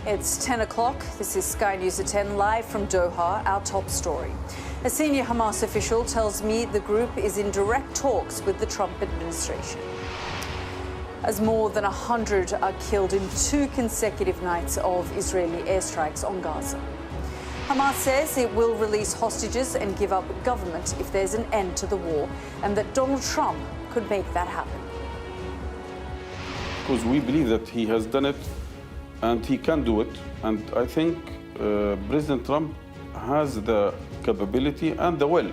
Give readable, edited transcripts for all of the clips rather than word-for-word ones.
It's 10 o'clock. This is Sky News at 10, live from Doha, our top story. A senior Hamas official tells me the group is in direct talks with the Trump administration. As more than 100 are killed in 2 consecutive nights of Israeli airstrikes on Gaza. Hamas says it will release hostages and give up government if there's an end to the war, and that Donald Trump could make that happen. Because we believe that he has done it and he can do it. And I think President Trump has the capability and the will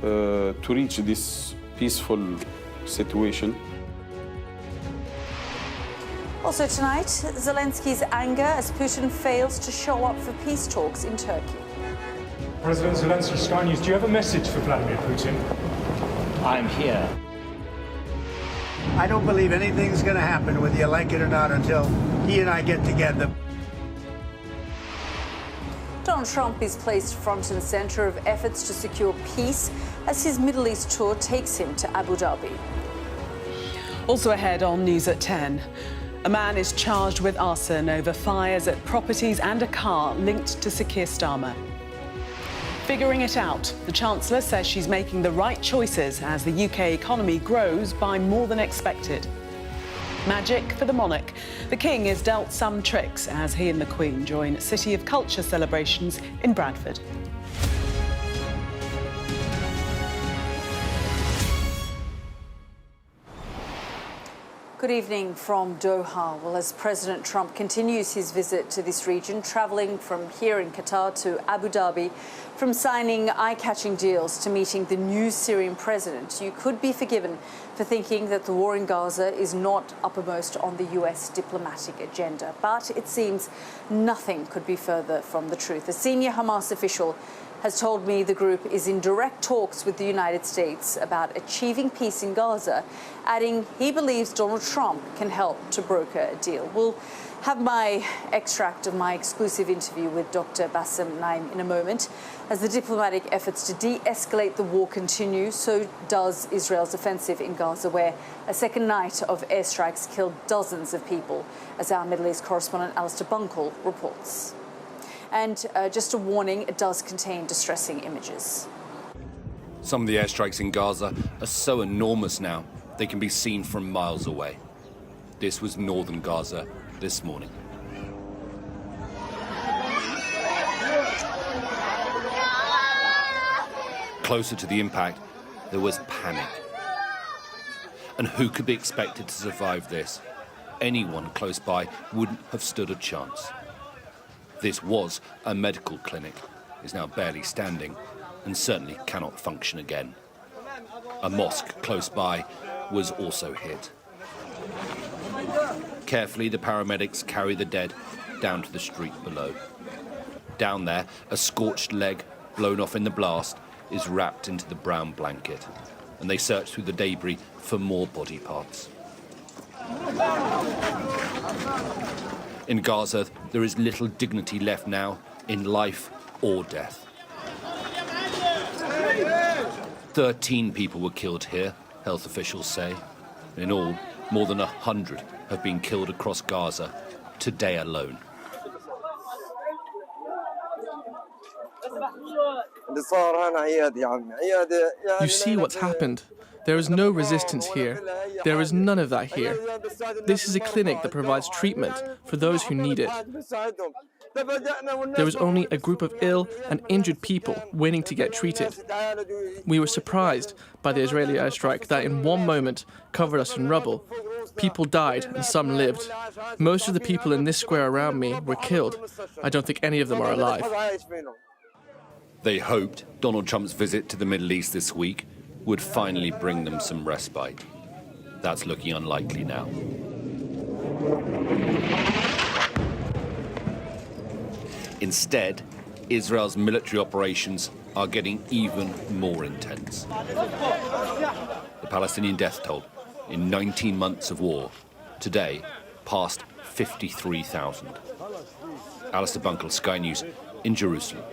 to reach this peaceful situation. Also tonight, Zelensky's anger as Putin fails to show up for peace talks in Turkey. President Zelensky, Sky News, do you have a message for Vladimir Putin? I'm here. I don't believe anything's going to happen, whether you like it or not, until he and I get together. Donald Trump is placed front and center of efforts to secure peace as his Middle East tour takes him to Abu Dhabi. Also ahead on News at 10. A man is charged with arson over fires at properties and a car linked to Sir Keir Starmer. Figuring it out, the Chancellor says she's making the right choices as the UK economy grows by more than expected. Magic for the monarch. The King is dealt some tricks as he and the Queen join City of Culture celebrations in Bradford. Good evening from Doha. Well, as President Trump continues his visit to this region, travelling from here in Qatar to Abu Dhabi, from signing eye-catching deals to meeting the new Syrian president, you could be forgiven for thinking that the war in Gaza is not uppermost on the US diplomatic agenda. But it seems nothing could be further from the truth. A senior Hamas official has told me the group is in direct talks with the United States about achieving peace in Gaza, adding he believes Donald Trump can help to broker a deal. We'll have my extract of my exclusive interview with Dr. Bassem Naim in a moment. As the diplomatic efforts to de-escalate the war continue, so does Israel's offensive in Gaza, where a second night of airstrikes killed dozens of people, as our Middle East correspondent Alistair Bunkle reports. And just a warning, it does contain distressing images. Some of the airstrikes in Gaza are so enormous now, they can be seen from miles away. This was northern Gaza this morning. Closer to the impact, there was panic. And who could be expected to survive this? Anyone close by wouldn't have stood a chance. This was a medical clinic, is now barely standing, and certainly cannot function again. A mosque close by was also hit. Carefully, the paramedics carry the dead down to the street below. Down there, a scorched leg, blown off in the blast, is wrapped into the brown blanket, and they search through the debris for more body parts. In Gaza, there is little dignity left now in life or death. 13 people were killed here, health officials say. In all, more than 100 have been killed across Gaza today alone. You see what's happened. There is no resistance here. There is none of that here. This is a clinic that provides treatment for those who need it. There was only a group of ill and injured people waiting to get treated. We were surprised by the Israeli airstrike that in one moment covered us in rubble. People died and some lived. Most of the people in this square around me were killed. I don't think any of them are alive. They hoped Donald Trump's visit to the Middle East this week would finally bring them some respite. That's looking unlikely now. Instead, Israel's military operations are getting even more intense. The Palestinian death toll in 19 months of war, today, passed 53,000. Alistair Bunkle, Sky News, in Jerusalem.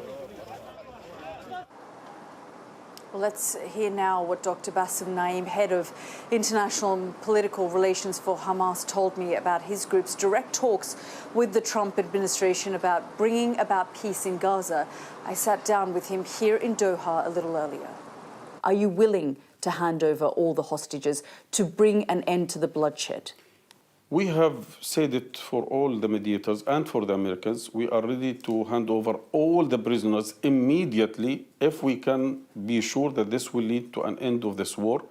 Well, let's hear now what Dr. Bassem Naim, head of international and political relations for Hamas, told me about his group's direct talks with the Trump administration about bringing about peace in Gaza. I sat down with him here in Doha a little earlier. Are you willing to hand over all the hostages to bring an end to the bloodshed? We have said it for all the mediators and for the Americans. We are ready to hand over all the prisoners immediately if we can be sure that this will lead to an end of this war,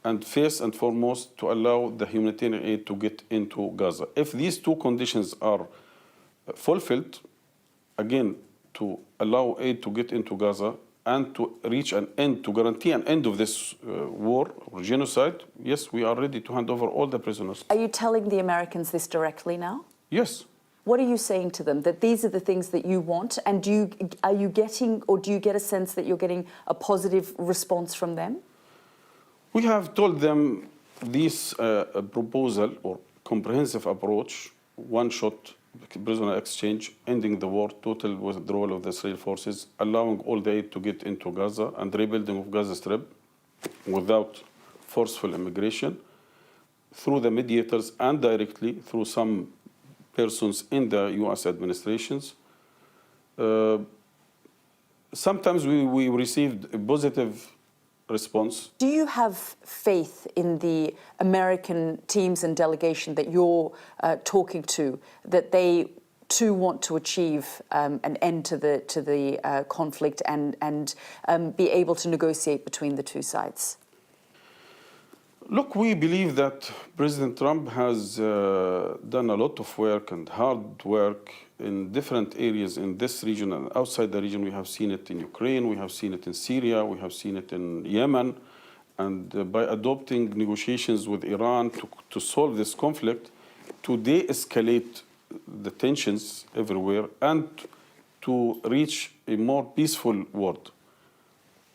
and first and foremost to allow the humanitarian aid to get into Gaza. If these two conditions are fulfilled, again, to allow aid to get into Gaza and to reach an end, to guarantee an end of this war or genocide, yes, we are ready to hand over all the prisoners. Are you telling the Americans this directly now? Yes. What are you saying to them? That these are the things that you want? And do you get a sense that you're getting a positive response from them? We have told them this proposal or comprehensive approach, one-shot prisoner exchange, ending the war, total withdrawal of the Israeli forces, allowing all the aid to get into Gaza, and rebuilding of Gaza Strip without forceful immigration, through the mediators and directly through some persons in the U.S. administrations. Sometimes we received a positive response. Do you have faith in the American teams and delegation that you're talking to, that they too want to achieve an end to the conflict and be able to negotiate between the two sides? Look, we believe that President Trump has done a lot of work and hard work in different areas in this region and outside the region. We have seen it in Ukraine, we have seen it in Syria, we have seen it in Yemen. And by adopting negotiations with Iran to solve this conflict, to de-escalate the tensions everywhere and to reach a more peaceful world.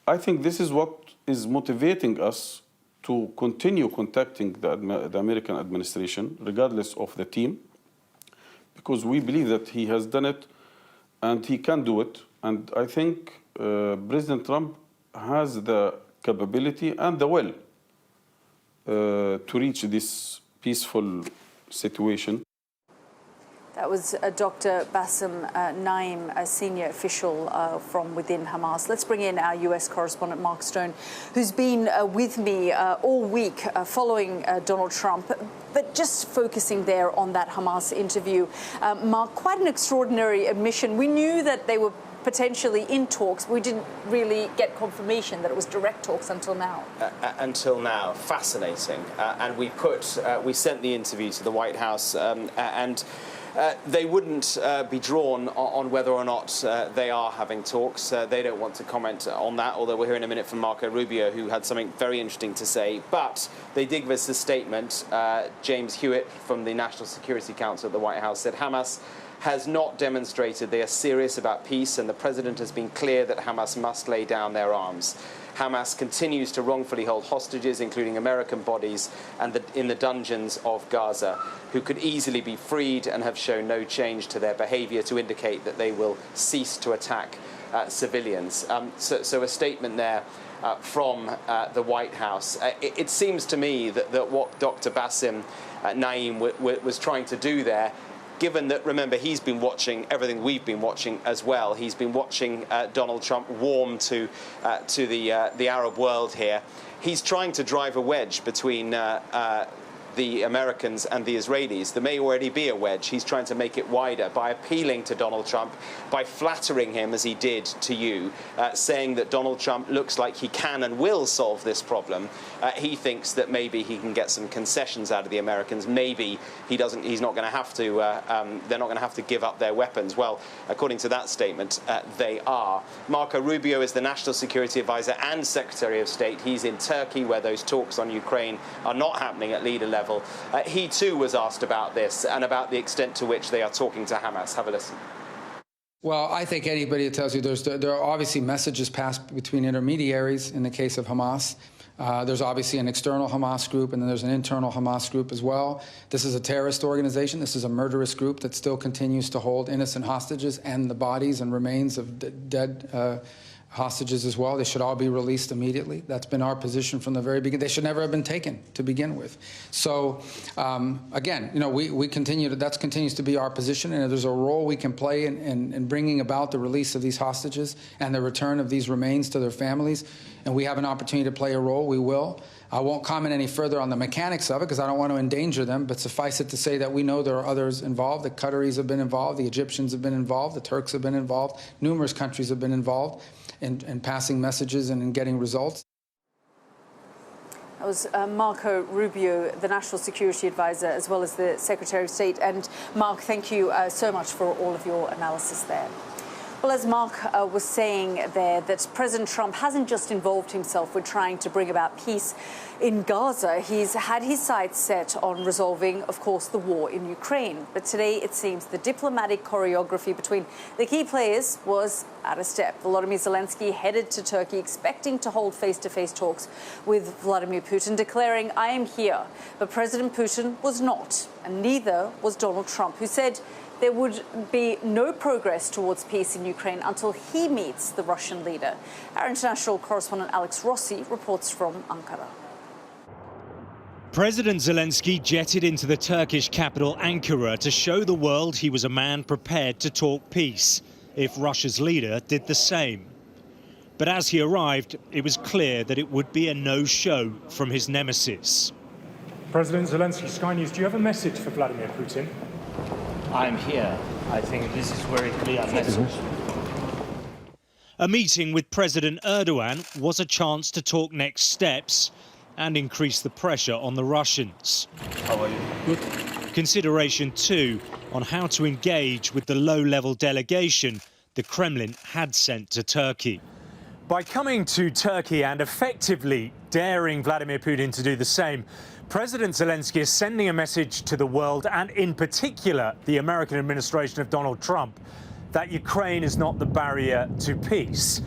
I think this is what is motivating us to continue contacting the American administration, regardless of the team, because we believe that he has done it and he can do it. And I think President Trump has the capability and the will to reach this peaceful situation. That was Dr. Bassem Naim, a senior official from within Hamas. Let's bring in our US correspondent, Mark Stone, who's been with me all week following Donald Trump, but just focusing there on that Hamas interview. Mark, quite an extraordinary admission. We knew that they were potentially in talks. We didn't really get confirmation that it was direct talks until now. Until now. Fascinating. And we sent the interview to the White House and they wouldn't be drawn on whether or not they are having talks. They don't want to comment on that, although we'll hear in a minute from Marco Rubio, who had something very interesting to say. But they did give us a statement. James Hewitt from the National Security Council at the White House said Hamas has not demonstrated they are serious about peace, and the president has been clear that Hamas must lay down their arms. Hamas continues to wrongfully hold hostages, including American bodies, and in the dungeons of Gaza, who could easily be freed and have shown no change to their behavior to indicate that they will cease to attack civilians. So a statement there from the White House. It seems to me that what Dr. Bassem Naim was trying to do there, given that, remember, he's been watching everything we've been watching as well. He's been watching Donald Trump warm to the Arab world here. He's trying to drive a wedge between the Americans and the Israelis. There may already be a wedge. He's trying to make it wider by appealing to Donald Trump, by flattering him, as he did to you, saying that Donald Trump looks like he can and will solve this problem. He thinks that maybe he can get some concessions out of the Americans. Maybe he doesn't. He's not going to have to. They're not going to have to give up their weapons. Well, according to that statement, they are. Marco Rubio is the National Security Advisor and Secretary of State. He's in Turkey, where those talks on Ukraine are not happening at leader level. He too was asked about this and about the extent to which they are talking to Hamas. Have a listen. Well, I think anybody that tells you there are obviously messages passed between intermediaries in the case of Hamas. There's obviously an external Hamas group, and then there's an internal Hamas group as well. This is a terrorist organization. This is a murderous group that still continues to hold innocent hostages and the bodies and remains of dead hostages as well. They should all be released immediately. That's been our position from the very beginning. They should never have been taken to begin with. So again, we continue to, that continues to be our position, and if there's a role we can play in bringing about the release of these hostages and the return of these remains to their families, and we have an opportunity to play a role, we will. I won't comment any further on the mechanics of it because I don't want to endanger them, but suffice it to say that we know there are others involved. The Qataris have been involved, the Egyptians have been involved, the Turks have been involved, numerous countries have been involved in passing messages and in getting results. That was Marco Rubio, the National Security Advisor, as well as the Secretary of State. And Mark, thank you so much for all of your analysis there. Well, as Mark was saying there, that President Trump hasn't just involved himself with trying to bring about peace in Gaza. He's had his sights set on resolving, of course, the war in Ukraine. But today, it seems the diplomatic choreography between the key players was out of step. Volodymyr Zelensky headed to Turkey, expecting to hold face-to-face talks with Vladimir Putin, declaring, "I am here." But President Putin was not, and neither was Donald Trump, who said there would be no progress towards peace in Ukraine until he meets the Russian leader. Our international correspondent Alex Rossi reports from Ankara. President Zelensky jetted into the Turkish capital Ankara to show the world he was a man prepared to talk peace, if Russia's leader did the same. But as he arrived, it was clear that it would be a no-show from his nemesis. President Zelensky, Sky News, do you have a message for Vladimir Putin? I'm here. I think this is very clear message. A meeting with President Erdogan was a chance to talk next steps and increase the pressure on the Russians. How are you? Good. Consideration, too, on how to engage with the low-level delegation the Kremlin had sent to Turkey. By coming to Turkey and effectively daring Vladimir Putin to do the same, President Zelensky is sending a message to the world, and in particular the American administration of Donald Trump, that Ukraine is not the barrier to peace.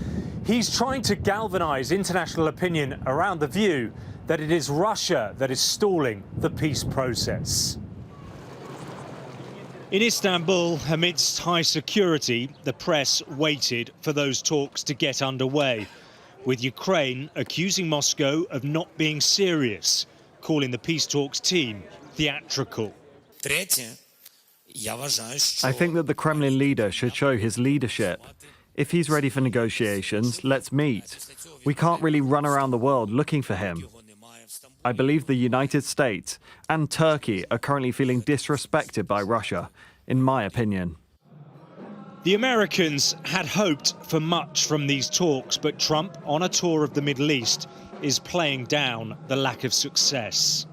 He's trying to galvanize international opinion around the view that it is Russia that is stalling the peace process. In Istanbul, amidst high security, the press waited for those talks to get underway, with Ukraine accusing Moscow of not being serious, calling the peace talks team theatrical. I think that the Kremlin leader should show his leadership. If he's ready for negotiations, let's meet. We can't really run around the world looking for him. I believe the United States and Turkey are currently feeling disrespected by Russia, in my opinion. The Americans had hoped for much from these talks, but Trump, on a tour of the Middle East, is playing down the lack of success.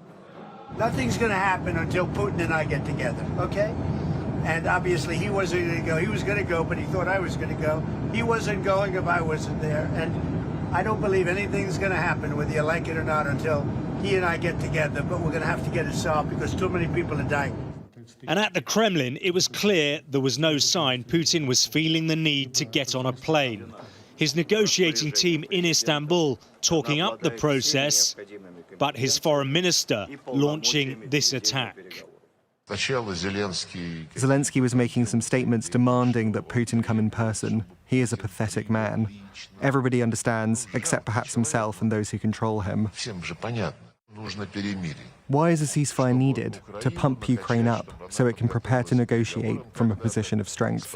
Nothing's going to happen until Putin and I get together, okay? And obviously he wasn't going to go. He was going to go, but he thought I was going to go. He wasn't going if I wasn't there. And I don't believe anything's going to happen, whether you like it or not, until he and I get together. But we're going to have to get it solved because too many people are dying. And at the Kremlin, it was clear there was no sign Putin was feeling the need to get on a plane. His negotiating team in Istanbul talking up the process, but his foreign minister launching this attack. Zelensky was making some statements demanding that Putin come in person. He is a pathetic man. Everybody understands, except perhaps himself and those who control him. Why is a ceasefire needed? To pump Ukraine up so it can prepare to negotiate from a position of strength.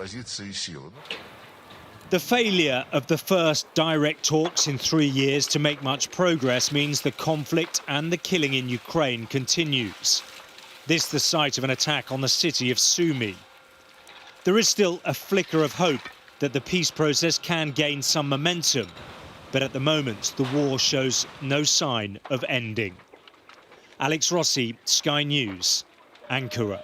The failure of the first direct talks in 3 years to make much progress means the conflict and the killing in Ukraine continues. This the site of an attack on the city of Sumy. There is still a flicker of hope that the peace process can gain some momentum, but at the moment the war shows no sign of ending. Alex Rossi, Sky News, Ankara.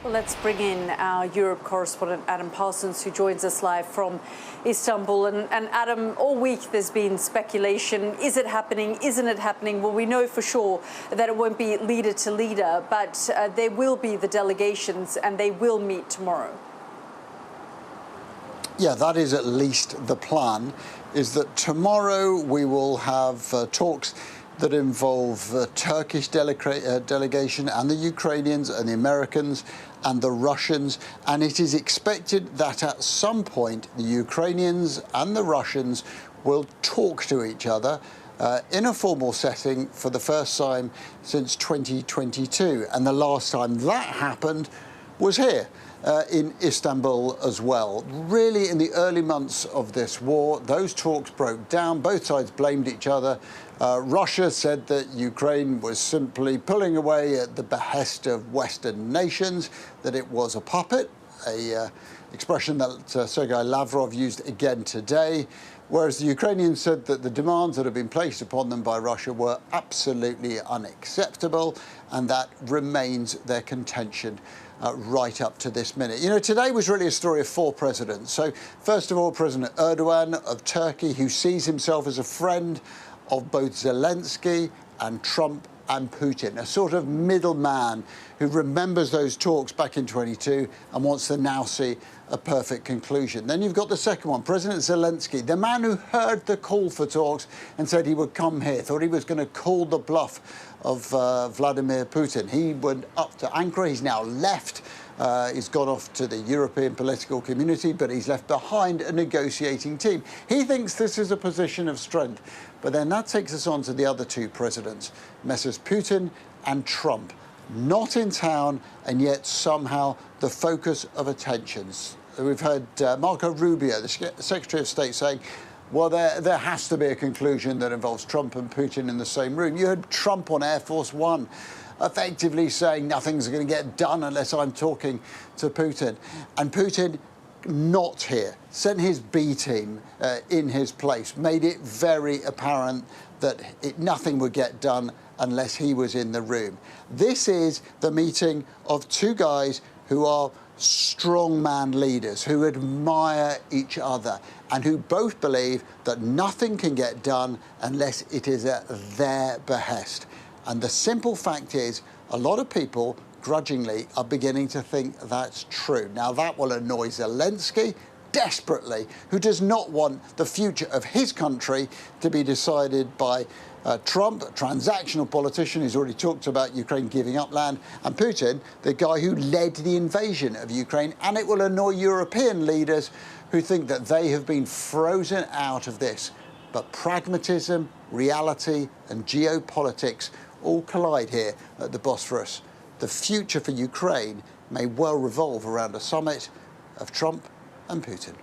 Well, let's bring in our Europe correspondent, Adam Parsons, who joins us live from Istanbul. And Adam, all week there's been speculation. Is it happening? Isn't it happening? Well, we know for sure that it won't be leader to leader, but there will be the delegations and they will meet tomorrow. Yeah, that is at least the plan, is that tomorrow we will have talks that involve the Turkish delegation and the Ukrainians and the Americans and the Russians. And it is expected that at some point the Ukrainians and the Russians will talk to each other in a formal setting for the first time since 2022. And the last time that happened was here in Istanbul as well. Really, in the early months of this war, those talks broke down. Both sides blamed each other. Russia said that Ukraine was simply pulling away at the behest of Western nations, that it was a puppet, a expression that Sergei Lavrov used again today, whereas the Ukrainians said that the demands that have been placed upon them by Russia were absolutely unacceptable, and that remains their contention right up to this minute. You know, today was really a story of four presidents. So, first of all, President Erdogan of Turkey, who sees himself as a friend of both Zelensky and Trump and Putin, a sort of middleman who remembers those talks back in 22 and wants to now see a perfect conclusion. Then you've got the second one, President Zelensky, the man who heard the call for talks and said he would come here, thought he was going to call the bluff of Vladimir Putin. He went up to Ankara, he's now left. He's gone off to the European political community, but he's left behind a negotiating team. He thinks this is a position of strength. But then that takes us on to the other two presidents, Messrs. Putin and Trump. Not in town, and yet somehow the focus of attentions. We've heard Marco Rubio, the Secretary of State, saying, well, there has to be a conclusion that involves Trump and Putin in the same room. You heard Trump on Air Force One effectively saying nothing's going to get done unless I'm talking to Putin. And Putin, not here, sent his B team in his place, made it very apparent that nothing would get done unless he was in the room. This is the meeting of two guys who are strongman leaders, who admire each other, and who both believe that nothing can get done unless it is at their behest. And the simple fact is, a lot of people, grudgingly, are beginning to think that's true. Now, that will annoy Zelensky desperately, who does not want the future of his country to be decided by Trump, a transactional politician who's already talked about Ukraine giving up land, and Putin, the guy who led the invasion of Ukraine. And it will annoy European leaders who think that they have been frozen out of this. But pragmatism, reality, and geopolitics all collide here at the Bosphorus. The future for Ukraine may well revolve around a summit of Trump and Putin.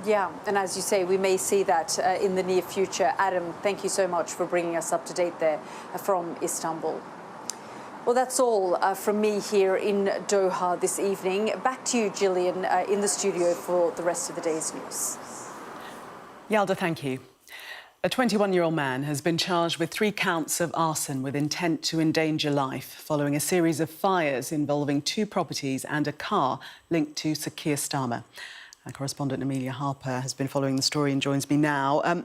Yeah, and as you say, we may see that in the near future. Adam, thank you so much for bringing us up to date there from Istanbul. Well, that's all from me here in Doha this evening. Back to you, Gillian, in the studio for the rest of the day's news. Yalda, thank you. A 21-year-old man has been charged with 3 counts of arson with intent to endanger life following a series of fires involving 2 properties and a car linked to Sir Keir Starmer. Our correspondent Amelia Harper has been following the story and joins me now.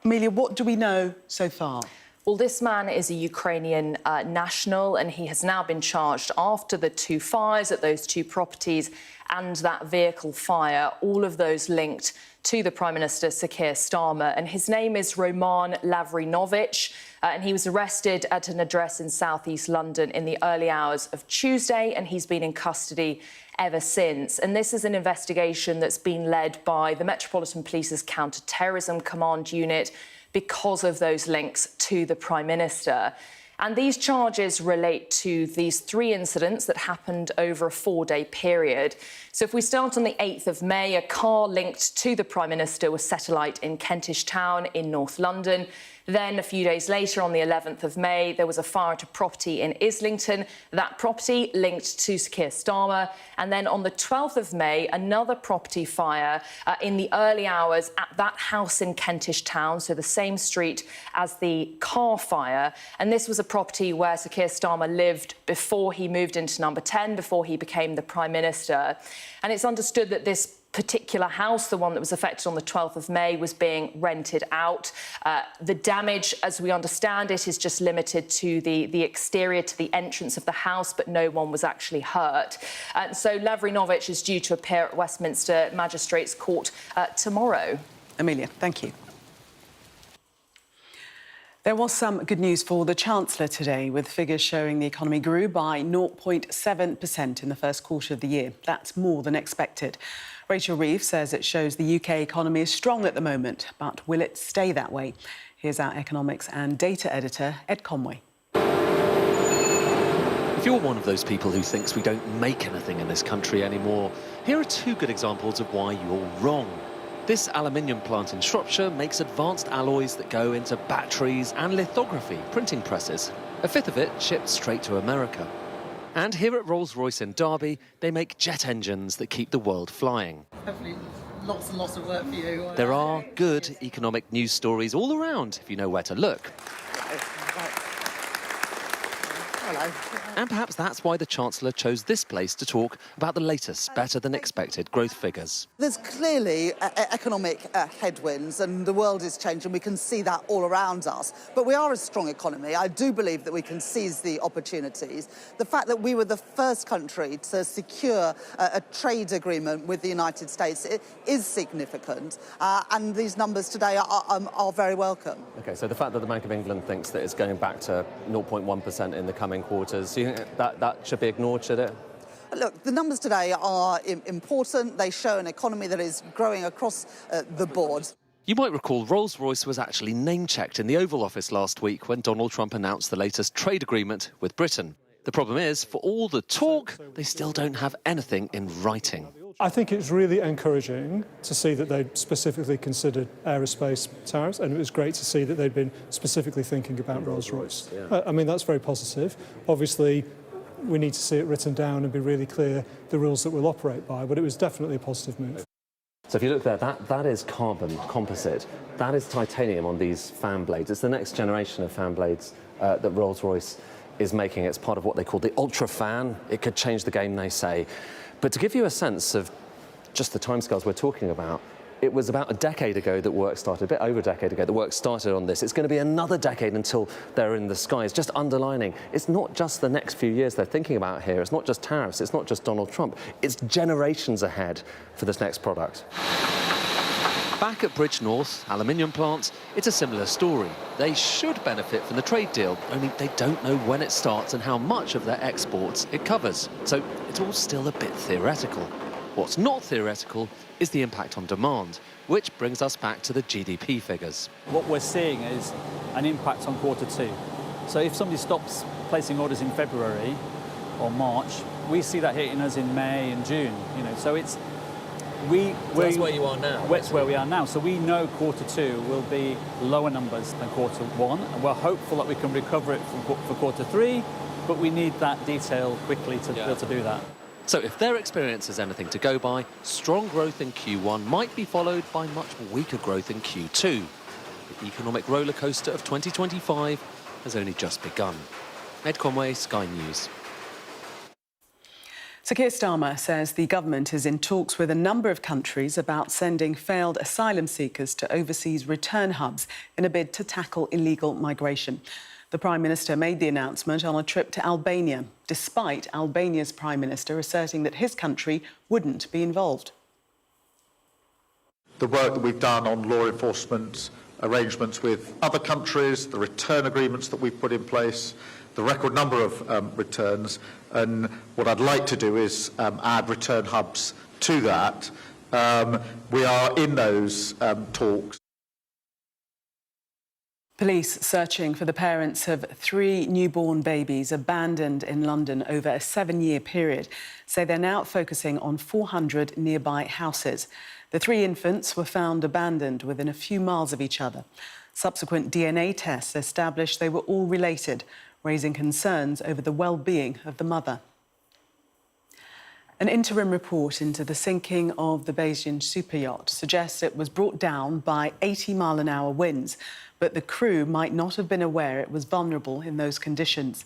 Amelia, what do we know so far? Well, this man is a Ukrainian national, and he has now been charged after the 2 fires at those 2 properties and that vehicle fire, all of those linked to the Prime Minister, Sir Keir Starmer. And his name is Roman Lavrinovich, and he was arrested at an address in southeast London in the early hours of Tuesday, and he's been in custody ever since. And this is an investigation that's been led by the Metropolitan Police's Counter-Terrorism Command Unit because of those links to the Prime Minister. And these charges relate to these 3 incidents that happened over a 4-day period. So if we start on the 8th of May, a car linked to the Prime Minister was set alight in Kentish Town in North London. Then a few days later, on the 11th of May, there was a fire at a property in Islington. That property linked to Sir Keir Starmer. And then on the 12th of May, another property fire in the early hours at that house in Kentish Town, so the same street as the car fire. And this was a property where Sir Keir Starmer lived before he moved into Number 10, before he became the Prime Minister. And it's understood that this particular house, the one that was affected on the 12th of May, was being rented out. The damage, as we understand it, is just limited to the exterior, to the entrance of the house, but no one was actually hurt. So Lavrinovich is due to appear at Westminster Magistrates Court tomorrow. Amelia, thank you. There was some good news for the Chancellor today, with figures showing the economy grew by 0.7% in the first quarter of the year. That's more than expected. Rachel Reeves says it shows the UK economy is strong at the moment, but will it stay that way? Here's our economics and data editor, Ed Conway. If you're one of those people who thinks we don't make anything in this country anymore, here are two good examples of why you're wrong. This aluminium plant in Shropshire makes advanced alloys that go into batteries and lithography printing presses. A fifth of it shipped straight to America. And here at Rolls-Royce in Derby, they make jet engines that keep the world flying. Hopefully lots and lots of work for you. There are good economic news stories all around if you know where to look. Hello. And perhaps that's why the Chancellor chose this place to talk about the latest better-than-expected growth figures. There's clearly economic headwinds and the world is changing. We can see that all around us. But we are a strong economy. I do believe that we can seize the opportunities. The fact that we were the first country to secure a trade agreement with the United States is significant. And these numbers today are very welcome. OK, so the fact that the Bank of England thinks that it's going back to 0.1% in the coming quarters, do you think that should be ignored, should it? Look, the numbers today are important. They show an economy that is growing across the board. You might recall Rolls-Royce was actually name-checked in the Oval Office last week when Donald Trump announced the latest trade agreement with Britain. The problem is, for all the talk, they still don't have anything in writing. I think it's really encouraging to see that they specifically considered aerospace tariffs, and it was great to see that they'd been specifically thinking about Rolls-Royce. I mean, that's very positive. Obviously, we need to see it written down and be really clear the rules that we'll operate by, but it was definitely a positive move. So if you look there, that is carbon composite. That is titanium on these fan blades. It's the next generation of fan blades that Rolls-Royce is making. It's part of what they call the Ultra Fan. It could change the game, they say. But to give you a sense of just the timescales we're talking about, it was about a decade ago that work started, a bit over a decade ago that work started on this. It's going to be another decade until they're in the skies. Just underlining, it's not just the next few years they're thinking about here. It's not just tariffs. It's not just Donald Trump. It's generations ahead for this next product. Back at Bridge North, aluminium plants, it's a similar story. They should benefit from the trade deal, only they don't know when it starts and how much of their exports it covers. So it's all still a bit theoretical. What's not theoretical is the impact on demand, which brings us back to the GDP figures. What we're seeing is an impact on quarter two. So if somebody stops placing orders in February or March, we see that hitting us in May and June. So it's that's where you are now. That's where we are now. So we know quarter two will be lower numbers than quarter one, and we're hopeful that we can recover it for quarter three, but we need that detail quickly to be able to do that. So if their experience is anything to go by, strong growth in Q1 might be followed by much weaker growth in Q2. The economic rollercoaster of 2025 has only just begun. Ed Conway, Sky News. Sir Keir Starmer says the government is in talks with a number of countries about sending failed asylum seekers to overseas return hubs in a bid to tackle illegal migration. The Prime Minister made the announcement on a trip to Albania, despite Albania's Prime Minister asserting that his country wouldn't be involved. The work that we've done on law enforcement arrangements with other countries, the return agreements that we've put in place, the record number of returns, and what I'd like to do is add return hubs to that. We are in those talks. Police searching for the parents of 3 newborn babies abandoned in London over a 7-year period say they're now focusing on 400 nearby houses. The 3 infants were found abandoned within a few miles of each other. Subsequent DNA tests established they were all related, raising concerns over the well-being of the mother. An interim report into the sinking of the Bayesian superyacht suggests it was brought down by 80-mile-an-hour winds, but the crew might not have been aware it was vulnerable in those conditions.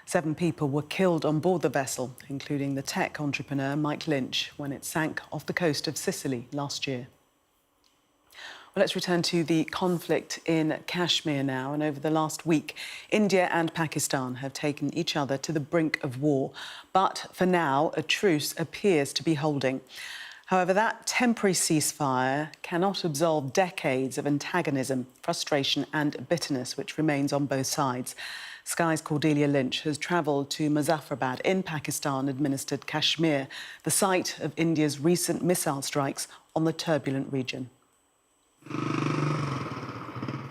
7 people were killed on board the vessel, including the tech entrepreneur Mike Lynch, when it sank off the coast of Sicily last year. Well, let's return to the conflict in Kashmir now. And over the last week, India and Pakistan have taken each other to the brink of war. But for now, a truce appears to be holding. However, that temporary ceasefire cannot absolve decades of antagonism, frustration and bitterness which remains on both sides. Sky's Cordelia Lynch has travelled to Muzaffarabad in Pakistan-administered Kashmir, the site of India's recent missile strikes on the turbulent region.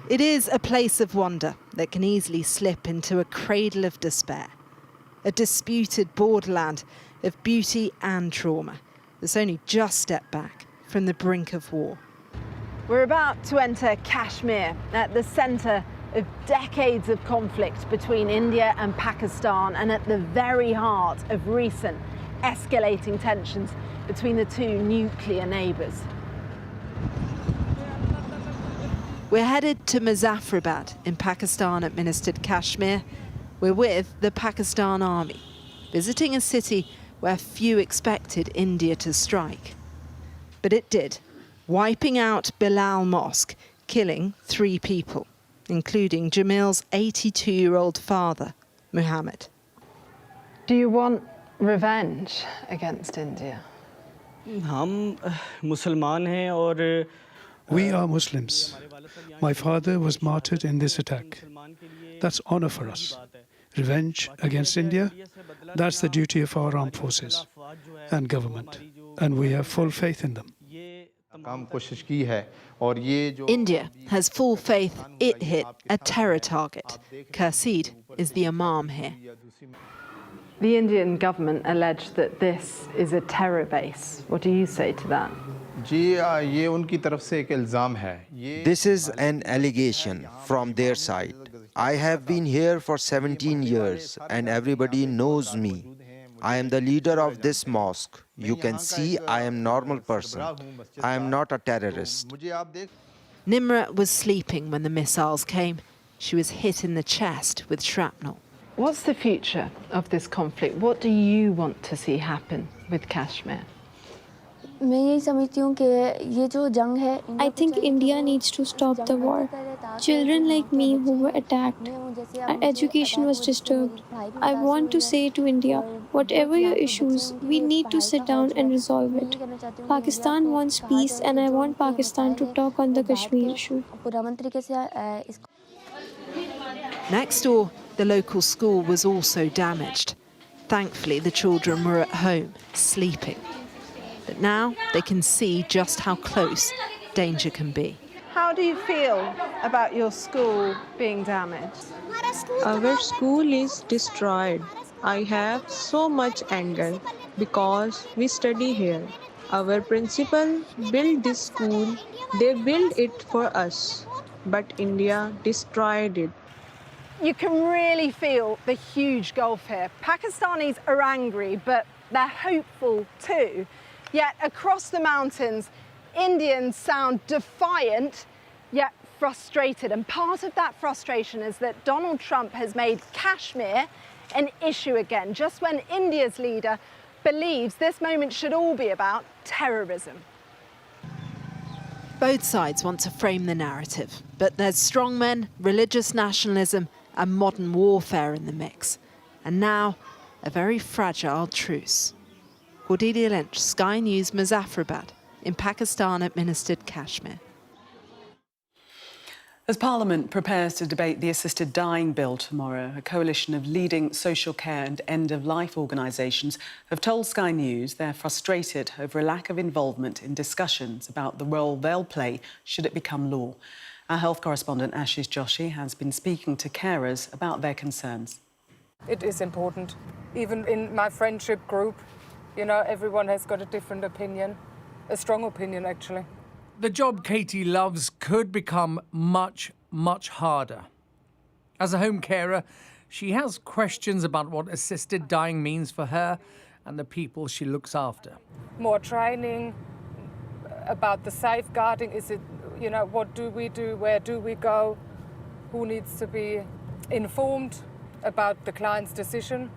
It is a place of wonder that can easily slip into a cradle of despair. A disputed borderland of beauty and trauma that's only just stepped back from the brink of war. We're about to enter Kashmir, at the centre of decades of conflict between India and Pakistan, and at the very heart of recent escalating tensions between the two nuclear neighbours. We're headed to Muzaffarabad in Pakistan-administered Kashmir. We're with the Pakistan Army, visiting a city where few expected India to strike. But it did, wiping out Bilal Mosque, killing 3 people, including Jamil's 82-year-old father, Muhammad. Do you want revenge against India? We are Muslims. My father was martyred in this attack. That's honor for us. Revenge against India, that's the duty of our armed forces and government, and we have full faith in them. India has full faith it hit a terror target. Kursid is the imam here. The Indian government alleged that this is a terror base. What do you say to that? This is an allegation from their side. I have been here for 17 years and everybody knows me. I am the leader of this mosque. You can see I am a normal person. I am not a terrorist. Nimra was sleeping when the missiles came. She was hit in the chest with shrapnel. What's the future of this conflict? What do you want to see happen with Kashmir? I think India needs to stop the war. Children like me who were attacked, our education was disturbed. I want to say to India, whatever your issues, we need to sit down and resolve it. Pakistan wants peace and I want Pakistan to talk on the Kashmir issue. Next door, the local school was also damaged. Thankfully, the children were at home, sleeping. But now they can see just how close danger can be. How do you feel about your school being damaged? Our school is destroyed. I have so much anger because we study here. Our principal built this school. They built it for us, but India destroyed it. You can really feel the huge gulf here. Pakistanis are angry, but they're hopeful too. Yet across the mountains, Indians sound defiant, yet frustrated. And part of that frustration is that Donald Trump has made Kashmir an issue again, just when India's leader believes this moment should all be about terrorism. Both sides want to frame the narrative, but there's strongmen, religious nationalism, and modern warfare in the mix. And now, a very fragile truce. Cordelia Lynch, Sky News, Muzaffarabad, in Pakistan-administered Kashmir. As Parliament prepares to debate the assisted dying bill tomorrow, a coalition of leading social care and end-of-life organisations have told Sky News they're frustrated over a lack of involvement in discussions about the role they'll play should it become law. Our health correspondent Ashish Joshi has been speaking to carers about their concerns. It is important. Even in my friendship group, you know, everyone has got a different opinion, a strong opinion, actually. The job Katie loves could become much, much harder. As a home carer, she has questions about what assisted dying means for her and the people she looks after. More training about the safeguarding. Is it, you know, what do we do? Where do we go? Who needs to be informed about the client's decision?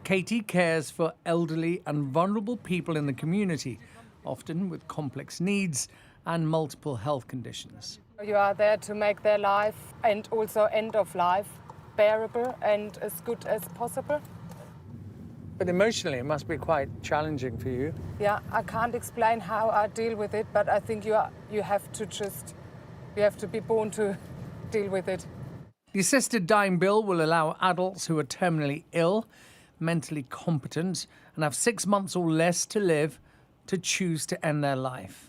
Katie cares for elderly and vulnerable people in the community, often with complex needs and multiple health conditions. You are there to make their life and also end of life bearable and as good as possible. But emotionally, it must be quite challenging for you. Yeah, I can't explain how I deal with it, but I think you have to be born to deal with it. The assisted dying bill will allow adults who are terminally ill, mentally competent, and have 6 months or less to live to choose to end their life.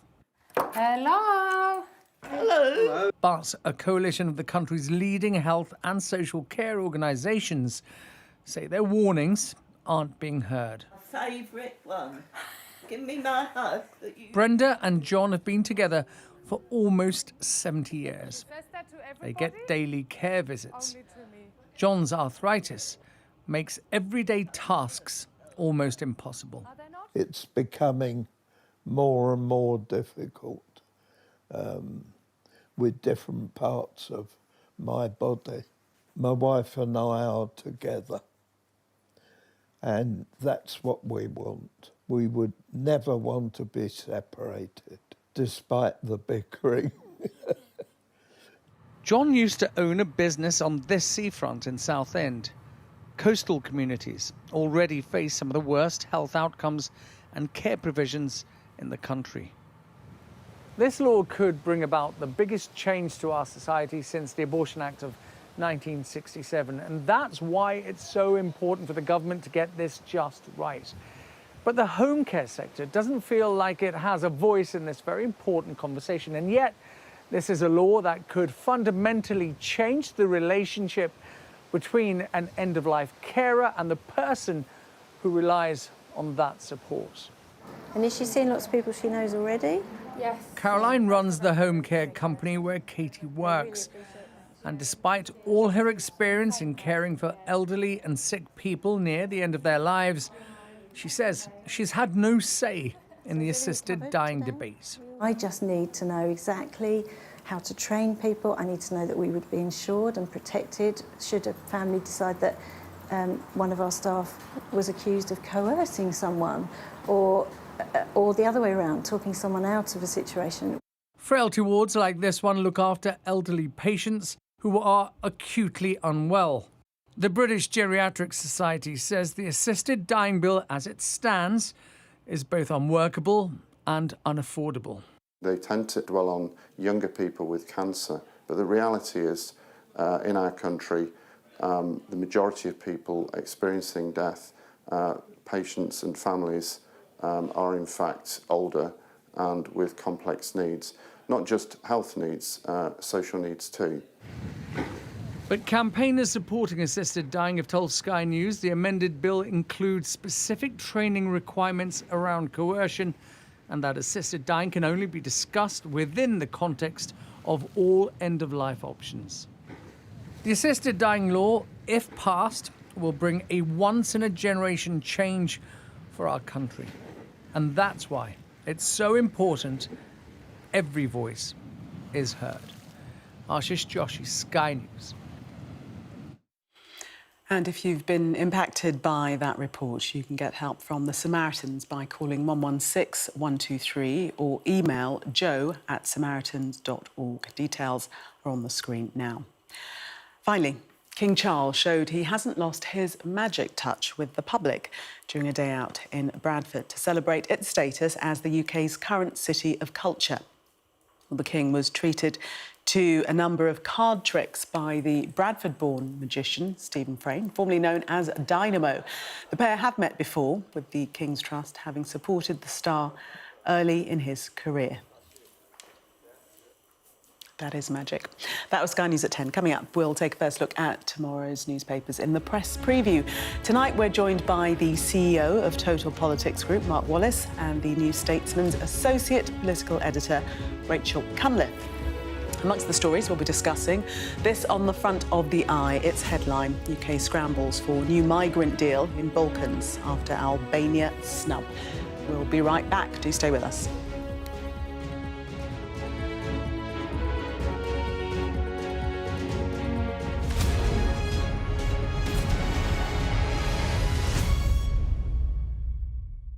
Hello. Hello. But a coalition of the country's leading health and social care organisations say their warnings aren't being heard. Favourite one. Give me my hug. Brenda and John have been together for almost 70 years. They get daily care visits. John's arthritis makes everyday tasks almost impossible. It's becoming more and more difficult with different parts of my body. My wife and I are together, and that's what we want. We would never want to be separated, despite the bickering. John used to own a business on this seafront in Southend. Coastal communities already face some of the worst health outcomes and care provisions in the country. This law could bring about the biggest change to our society since the Abortion Act of 1967, and that's why it's so important for the government to get this just right. But the home care sector doesn't feel like it has a voice in this very important conversation, and yet this is a law that could fundamentally change the relationship between an end-of-life carer and the person who relies on that support. And is she seeing lots of people she knows already? Yes. Caroline runs the home care company where Katie works. And despite all her experience in caring for elderly and sick people near the end of their lives, she says she's had no say in the assisted dying debate. I just need to know exactly how to train people. I need to know that we would be insured and protected should a family decide that one of our staff was accused of coercing someone or the other way around, talking someone out of a situation. Frailty wards like this one look after elderly patients who are acutely unwell. The British Geriatric Society says the assisted dying bill as it stands is both unworkable and unaffordable. They tend to dwell on younger people with cancer, but the reality is, in our country, the majority of people experiencing death, patients and families, are in fact older and with complex needs, not just health needs, social needs too. But campaigners supporting assisted dying have told Sky News the amended bill includes specific training requirements around coercion and that assisted dying can only be discussed within the context of all end-of-life options. The assisted dying law, if passed, will bring a once-in-a-generation change for our country. And that's why it's so important every voice is heard. Ashish Joshi, Sky News. And if you've been impacted by that report, you can get help from the Samaritans by calling 116 123 or email joe@samaritans.org. Details are on the screen now. Finally, King Charles showed he hasn't lost his magic touch with the public during a day out in Bradford to celebrate its status as the UK's current city of culture. Well, the King was treated to a number of card tricks by the Bradford-born magician Stephen Frame, formerly known as Dynamo. The pair have met before, with the King's Trust having supported the star early in his career. That is magic. That was Sky News at 10. Coming up, we'll take a first look at tomorrow's newspapers in the press preview. Tonight, we're joined by the CEO of Total Politics Group, Mark Wallace, and the New Statesman's Associate Political Editor, Rachel Cunliffe. Amongst the stories we'll be discussing, this on the front of the Eye, its headline, UK scrambles for new migrant deal in Balkans after Albania snub. We'll be right back. Do stay with us.